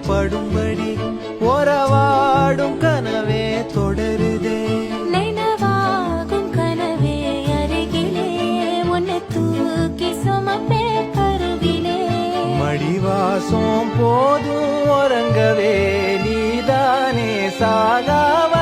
படும்படி உறவாடும் கனவே தொடருதே நினைவாகும் கனவே அருகிலே உன்னை தூக்கி சுமப்பே கருவிலே மடிவாசம் போதும் உறங்கவே நீதானே சாகாவ